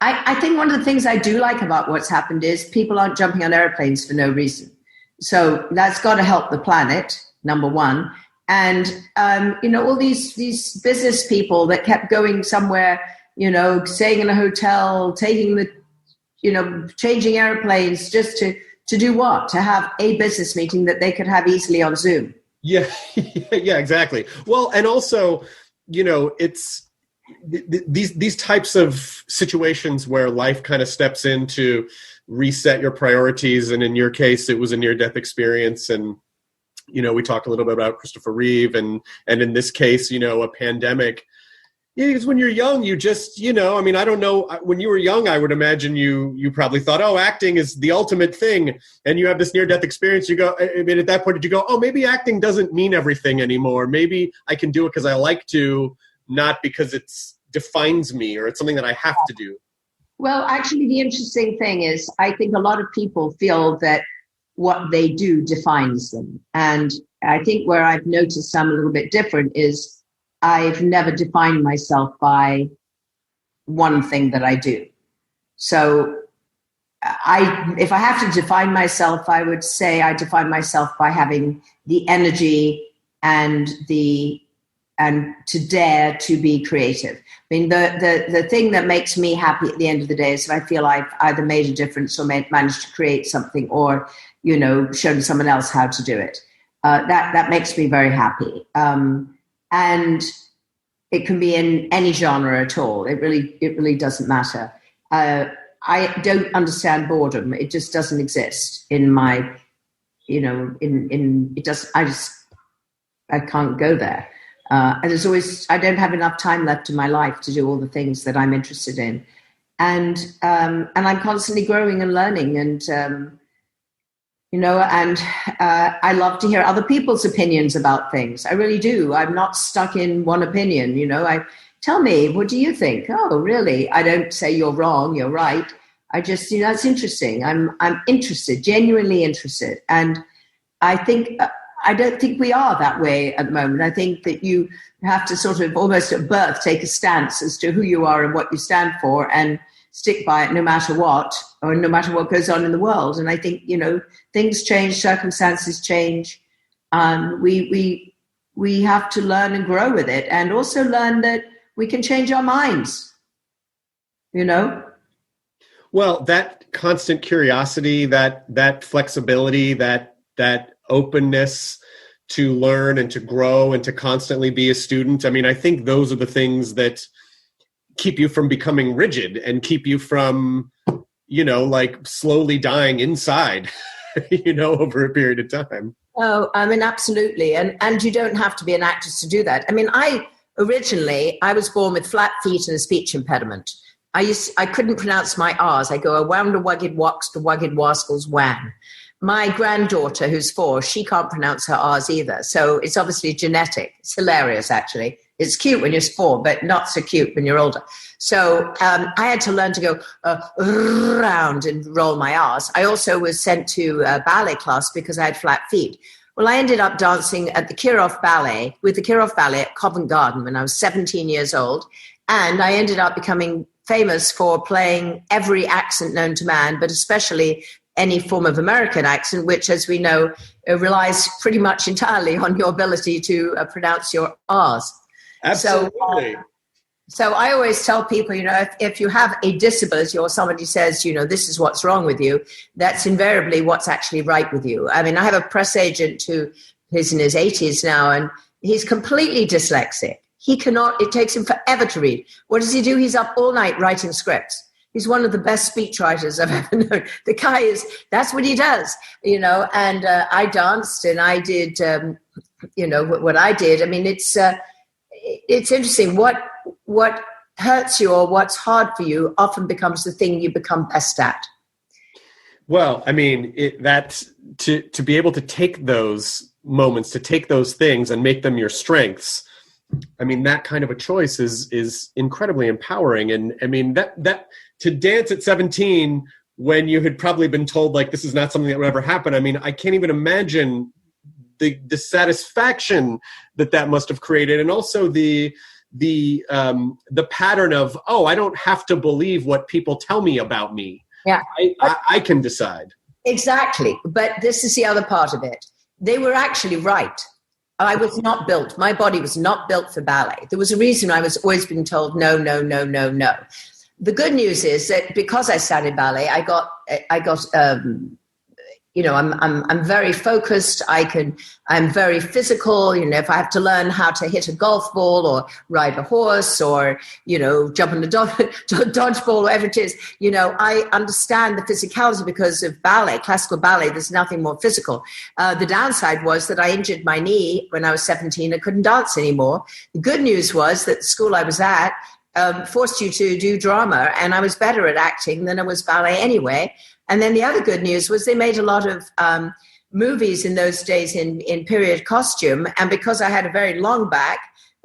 I think one of the things I do like about what's happened is people aren't jumping on airplanes for no reason. So that's got to help the planet, number one. And, all these business people that kept going somewhere, staying in a hotel, taking changing airplanes just to do what? To have a business meeting that they could have easily on Zoom. Yeah, yeah, exactly. Well, and also, it's these types of situations where life kind of steps in to reset your priorities. And in your case, it was a near-death experience. And, we talked a little bit about Christopher Reeve and in this case, a pandemic. Yeah, because when you're young, you just, I don't know. When you were young, I would imagine you probably thought, oh, acting is the ultimate thing. And you have this near-death experience. You go, I mean, at that point, did you go, oh, maybe acting doesn't mean everything anymore. Maybe I can do it because I like to, not because it defines me or it's something that I have to do. Well, actually, the interesting thing is I think a lot of people feel that what they do defines them. And I think where I've noticed I'm a little bit different is I've never defined myself by one thing that I do. So if I have to define myself, I would say I define myself by having the energy and to dare to be creative. I mean, the thing that makes me happy at the end of the day is if I feel I've either made a difference or managed to create something or, shown someone else how to do it. That makes me very happy. And it can be in any genre at all. It really doesn't matter. I don't understand boredom. It just doesn't exist in my, it does. I can't go there. And I don't have enough time left in my life to do all the things that I'm interested in. And I'm constantly growing and learning and, I love to hear other people's opinions about things. I really do. I'm not stuck in one opinion. Tell me, what do you think? Oh, really? I don't say you're wrong, you're right. I just, that's interesting. I'm interested, genuinely interested. And I don't think we are that way at the moment. I think that you have to sort of almost at birth take a stance as to who you are and what you stand for and stick by it no matter what, or no matter what goes on in the world. And I think, things change, circumstances change. We have to learn and grow with it and also learn that we can change our minds, Well, that constant curiosity, that flexibility, that openness to learn and to grow and to constantly be a student. I mean, I think those are the things that keep you from becoming rigid and keep you from, like slowly dying inside, over a period of time. Oh, I mean, absolutely. And you don't have to be an actress to do that. I mean, I was born with flat feet and a speech impediment. I couldn't pronounce my R's. I go, a wham, a wugged wox, the wugged waskels wham. My granddaughter, who's 4, she can't pronounce her R's either. So it's obviously genetic. It's hilarious, actually. It's cute when you're 4, but not so cute when you're older. So I had to learn to go round and roll my R's. I also was sent to ballet class because I had flat feet. Well, I ended up dancing at the Kirov Ballet, with the Kirov Ballet at Covent Garden when I was 17 years old. And I ended up becoming famous for playing every accent known to man, but especially any form of American accent, which, as we know, relies pretty much entirely on your ability to pronounce your R's. Absolutely. So I always tell people, if you have a disability or somebody says, this is what's wrong with you, that's invariably what's actually right with you. I mean, I have a press agent who is in his 80s now, and he's completely dyslexic. It takes him forever to read. What does he do? He's up all night writing scripts. He's one of the best speechwriters I've ever known. The guy that's what he does, and I danced and I did, what I did. I mean, it's interesting. What hurts you or what's hard for you often becomes the thing you become best at. Well, I mean, that's to be able to take those moments, to take those things and make them your strengths. I mean, that kind of a choice is incredibly empowering. And I mean, that to dance at 17 when you had probably been told like this is not something that would ever happen. I mean, I can't even imagine the satisfaction that must have created, and also the pattern of, I don't have to believe what people tell me about me. Yeah, I can decide. Exactly. But this is the other part of it. They were actually right. I was not built. My body was not built for ballet. There was a reason I was always being told no, no, no, no, no. The good news is that because I studied ballet, I'm very focused. I'm very physical. If I have to learn how to hit a golf ball or ride a horse or, jump in a dodgeball, whatever it is, I understand the physicality because of ballet, classical ballet. There's nothing more physical. The downside was that I injured my knee when I was 17. I couldn't dance anymore. The good news was that the school I was at forced you to do drama, and I was better at acting than I was ballet anyway. And then the other good news was they made a lot of movies in those days in period costume. And because I had a very long back,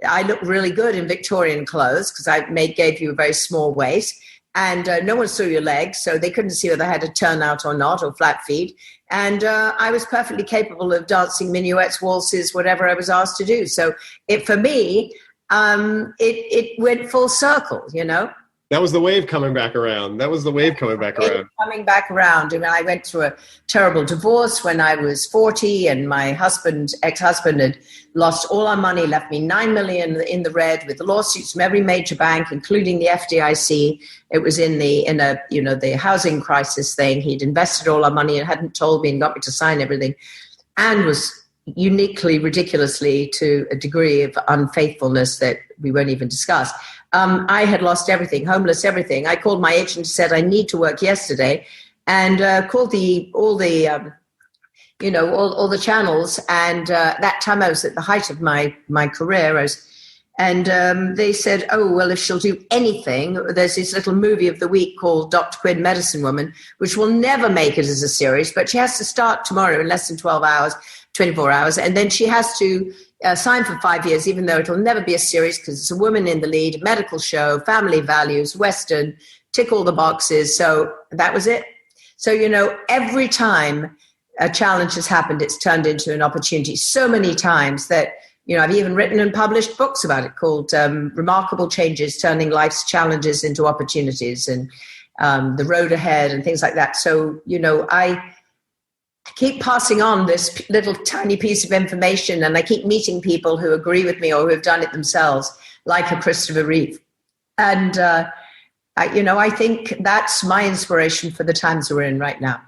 I looked really good in Victorian clothes because gave you a very small waist. And no one saw your legs, so they couldn't see whether I had a turnout or not, or flat feet. And I was perfectly capable of dancing minuets, waltzes, whatever I was asked to do. So for me, it went full circle, That was the wave coming back around. Coming back around. I mean, I went through a terrible divorce when I was 40, and my ex-husband had lost all our money, left me $9 million in the red with lawsuits from every major bank, including the FDIC. It was in the housing crisis thing. He'd invested all our money and hadn't told me and got me to sign everything, and was uniquely, ridiculously, to a degree of unfaithfulness that we won't even discuss. I had lost everything, homeless, everything. I called my agent and said, I need to work yesterday, and called all the channels. And that time I was at the height of my career. They said, oh, well, if she'll do anything, there's this little movie of the week called Dr. Quinn, Medicine Woman, which will never make it as a series, but she has to start tomorrow in less than 24 hours. And then she has to sign for 5 years, even though it'll never be a series because it's a woman in the lead, medical show, family values, Western, tick all the boxes. So that was it. So, every time a challenge has happened, it's turned into an opportunity so many times that, I've even written and published books about it called Remarkable Changes, Turning Life's Challenges into Opportunities, and The Road Ahead and things like that. So, I keep passing on this little tiny piece of information, and I keep meeting people who agree with me or who have done it themselves, like a Christopher Reeve. And, I think that's my inspiration for the times we're in right now.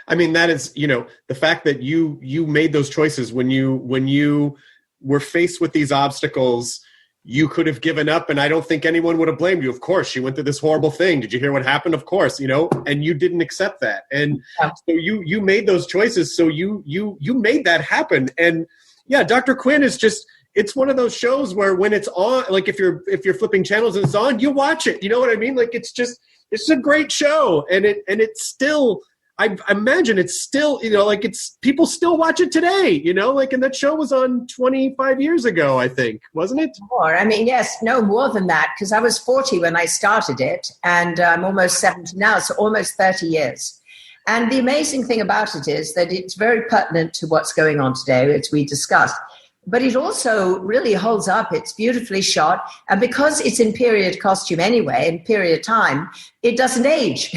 I mean, that is, the fact that you made those choices when you were faced with these obstacles, you could have given up, and I don't think anyone would have blamed you. Of course, she went through this horrible thing. Did you hear what happened? Of course, and you didn't accept that. And so you made those choices. So you made that happen. And yeah, Dr. Quinn is just, it's one of those shows where when it's on, like if you're flipping channels and it's on, you watch it. You know what I mean? Like it's a great show. And it's still, I imagine it's still, like it's, people still watch it today, and that show was on 25 years ago, I think, wasn't it? More. I mean, yes, no more than that, because I was 40 when I started it, and I'm almost 70 now, so almost 30 years. And the amazing thing about it is that it's very pertinent to what's going on today, as we discussed. But it also really holds up. It's beautifully shot. And because it's in period costume anyway, in period time, it doesn't age.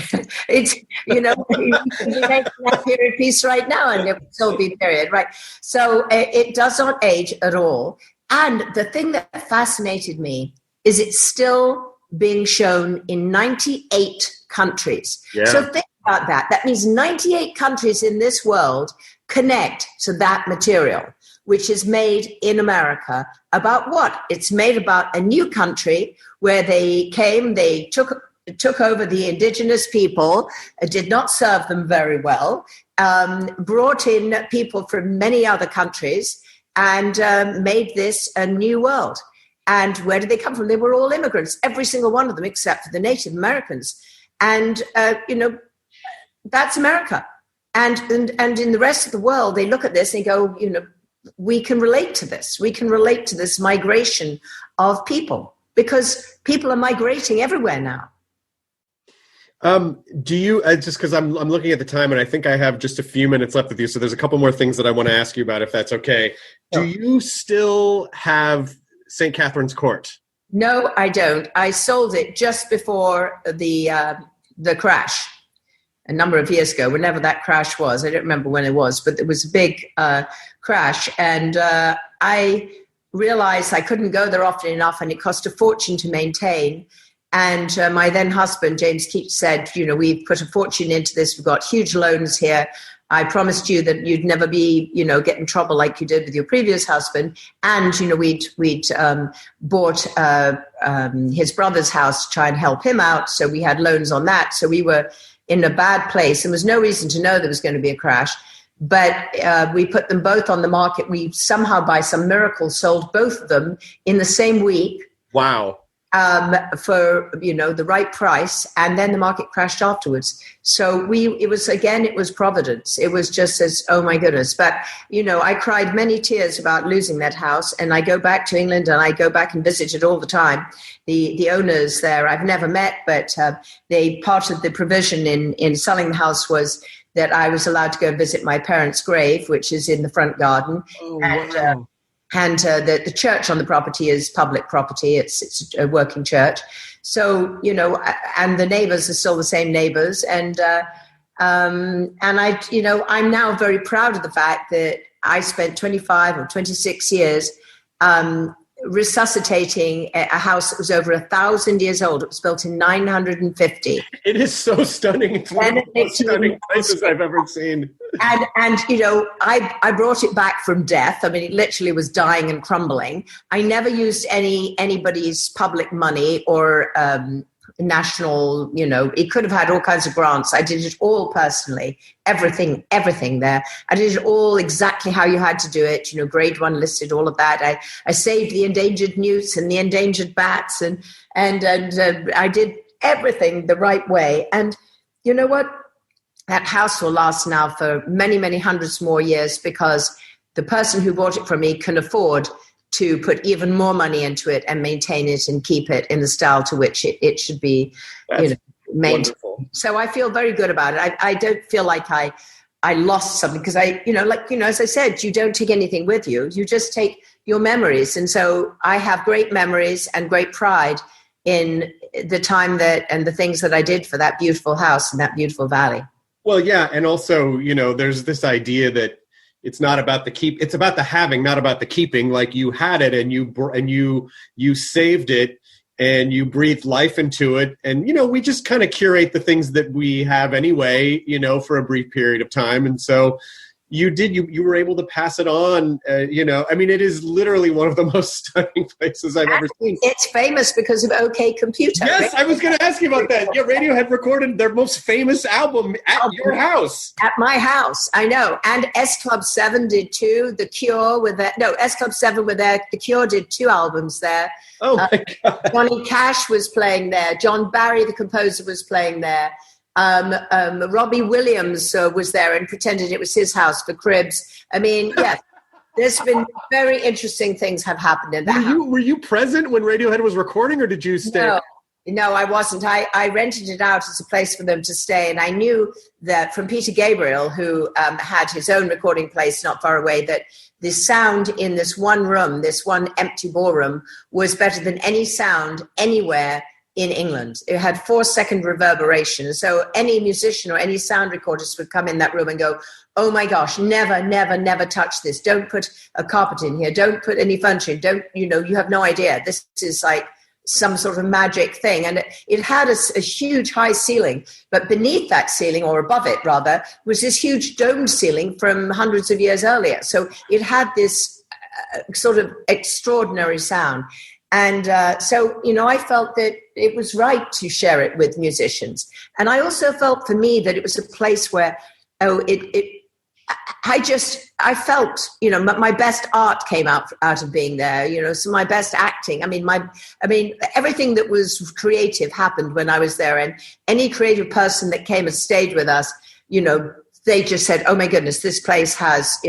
It's, you can be making that period piece right now and it would still be period, right? So it does not age at all. And the thing that fascinated me is it's still being shown in 98 countries. Yeah. So think about that. That means 98 countries in this world connect to that material, which is made in America. About what? It's made about a new country where they came, they took over the indigenous people, did not serve them very well, brought in people from many other countries, and made this a new world. And where did they come from? They were all immigrants, every single one of them, except for the Native Americans. And, that's America. And in the rest of the world, they look at this and go, we can relate to this. We can relate to this migration of people because people are migrating everywhere now. Do you, just because I'm looking at the time and I think I have just a few minutes left with you, so there's a couple more things that I want to ask you about, if that's okay. Sure. Do you still have St. Catherine's Court? No, I don't. I sold it just before the crash a number of years ago, whenever that crash was. I don't remember when it was, but it was a big crash. And I realized I couldn't go there often enough and it cost a fortune to maintain. And my then husband, James Keach, said, we've put a fortune into this. We've got huge loans here. I promised you that you'd never be, get in trouble like you did with your previous husband. And, we'd bought his brother's house to try and help him out. So we had loans on that. So we were in a bad place. There was no reason to know there was going to be a crash. But we put them both on the market. We somehow, by some miracle, sold both of them in the same week. Wow. For, the right price. And then the market crashed afterwards. So it was providence. It was just as, oh my goodness. But, I cried many tears about losing that house. And I go back to England and I go back and visit it all the time. The owners there, I've never met, but part of the provision in selling the house was that I was allowed to go visit my parents' grave, which is in the front garden. Oh, and, wow. And the church on the property is public property. It's a working church. So, and the neighbors are still the same neighbors. And I'm now very proud of the fact that I spent 25 or 26 years resuscitating a house that was over 1,000 years old. It was built in 950. It is so stunning. It's one of the most stunning places I've ever seen. And I brought it back from death. I mean, it literally was dying and crumbling. I never used anybody's public money or national, it could have had all kinds of grants. I did it all personally, everything there. I did it all exactly how you had to do it, grade 1 listed, all of that. I saved the endangered newts and the endangered bats and I did everything the right way. And you know what? That house will last now for many, many hundreds more years because the person who bought it from me can afford to put even more money into it and maintain it and keep it in the style to which it should be, maintained. So I feel very good about it. I don't feel like I lost something because as I said, you don't take anything with you. You just take your memories. And so I have great memories and great pride in the time and the things that I did for that beautiful house and that beautiful valley. Well, yeah. And also, there's this idea that it's not about the it's about the having, not about the keeping. Like you had it and you saved it and you breathed life into it. And, we just kind of curate the things that we have anyway, for a brief period of time. And so, you did. You were able to pass it on. I mean, it is literally one of the most stunning places I've ever seen. It's famous because of OK Computer. Yes, I was going to ask you about that. Yeah, Radiohead recorded their most famous album at your house. At my house, I know. And S Club 7 did too. The Cure with that. No, S Club 7 with there. The Cure did 2 albums there. Oh my God. Johnny Cash was playing there. John Barry, the composer, was playing there. Robbie Williams was there and pretended it was his house for Cribs. I mean, yes, there's been very interesting things have happened in that house. Were you present when Radiohead was recording, or did you stay? No, I wasn't. I rented it out as a place for them to stay. And I knew that from Peter Gabriel, who had his own recording place not far away, that the sound in this one room, this one empty ballroom, was better than any sound anywhere in England. It had 4-second reverberation. So any musician or any sound recordist would come in that room and go, oh my gosh, never, never, never touch this. Don't put a carpet in here. Don't put any furniture in. Don't, you have no idea. This is like some sort of magic thing. And it had a huge high ceiling, but beneath that ceiling, or above it rather, was this huge domed ceiling from hundreds of years earlier. So it had this sort of extraordinary sound. And so, I felt that it was right to share it with musicians. And I also felt for me that it was a place where, I felt, my best art came out of being there, so my best acting. I mean, everything that was creative happened when I was there. And any creative person that came and stayed with us, they just said, oh my goodness, this place has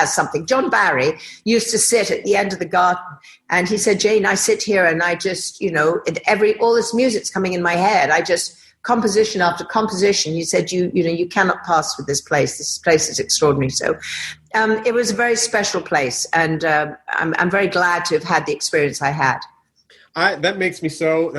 something. John Barry used to sit at the end of the garden and he said, Jane, I sit here and I just, all this music's coming in my head. I just, composition after composition. He said, you cannot pass with this place. This place is extraordinary. So it was a very special place. And I'm very glad to have had the experience I had. That makes me so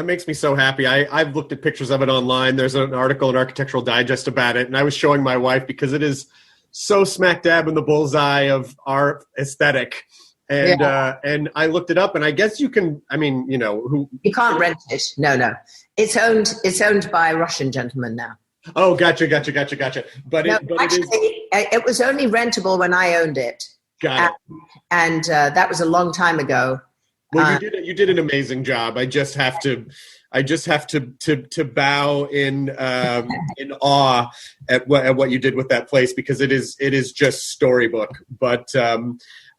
happy. I've looked at pictures of it online. There's an article in Architectural Digest about it, and I was showing my wife because it is so smack dab in the bullseye of our aesthetic. And and I looked it up, and I guess you can. I mean, you can't rent it. No, it's owned by a Russian gentleman now. Oh, gotcha. But it was only rentable when I owned it. Got it. And that was a long time ago. Well, you did an amazing job. I just have to bow in awe at what you did with that place, because it is just storybook. But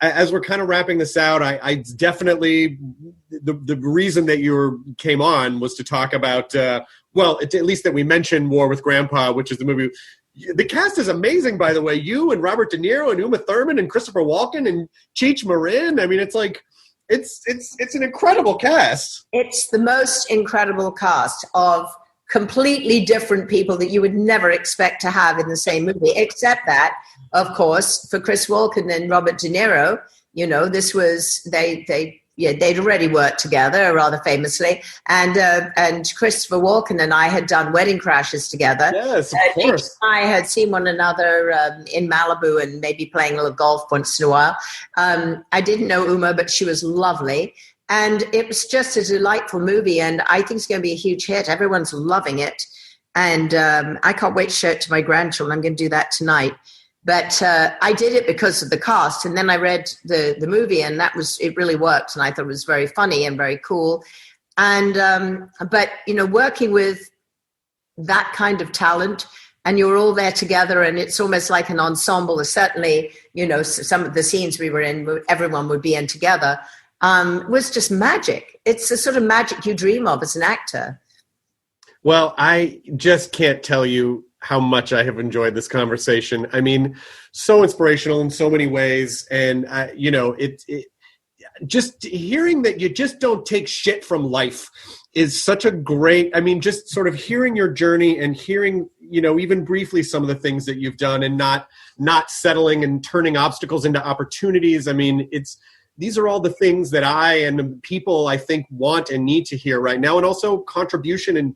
as we're kind of wrapping this out, I definitely the reason that you came on was to talk about at least that we mentioned War with Grandpa, which is the movie. The cast is amazing, by the way. You and Robert De Niro and Uma Thurman and Christopher Walken and Cheech Marin. I mean, it's like. It's an incredible cast. It's the most incredible cast of completely different people that you would never expect to have in the same movie, except that, of course, for Chris Walken and Robert De Niro, this was they'd already worked together rather famously, and Christopher Walken and I had done Wedding Crashers together. Yes, of course. I had seen one another in Malibu and maybe playing a little golf once in a while. I didn't know Uma, but she was lovely, and it was just a delightful movie. And I think it's going to be a huge hit. Everyone's loving it, and I can't wait to show it to my grandchildren. I'm going to do that tonight. But I did it because of the cast, and then I read the movie, and it really worked, and I thought it was very funny and very cool. And but working with that kind of talent, and you're all there together, and it's almost like an ensemble. Certainly, some of the scenes we were in, everyone would be in together, was just magic. It's the sort of magic you dream of as an actor. Well, I just can't tell you how much I have enjoyed this conversation. I mean, so inspirational in so many ways. And, just hearing that you just don't take shit from life is such a great, just sort of hearing your journey and hearing, even briefly some of the things that you've done, and not settling and turning obstacles into opportunities. I mean, these are all the things that I and people I think want and need to hear right now. And also contribution and,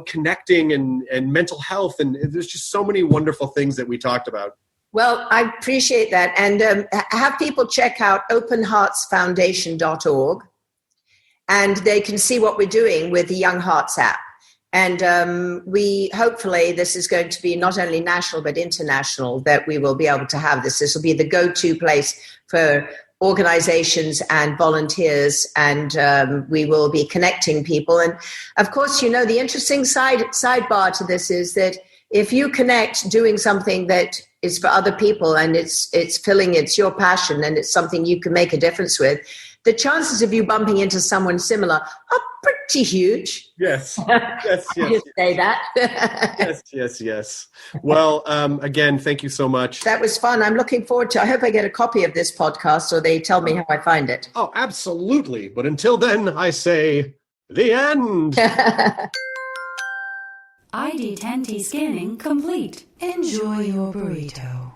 connecting and mental health. And there's just so many wonderful things that we talked about. Well, I appreciate that. And have people check out openheartsfoundation.org, and they can see what we're doing with the Young Hearts app. And we hopefully this is going to be not only national but international, that we will be able to have this. This will be the go-to place for organizations and volunteers, and we will be connecting people. And of course, the interesting sidebar to this is that if you connect doing something that is for other people and it's your passion and it's something you can make a difference with, the chances of you bumping into someone similar are pretty huge. Yes. Yes. Yes. Just say that. Yes. Well, again, thank you so much. That was fun. I'm looking forward to, I hope I get a copy of this podcast or they tell me how I find it. Oh, absolutely. But until then, I say the end. ID10T scanning complete. Enjoy your burrito.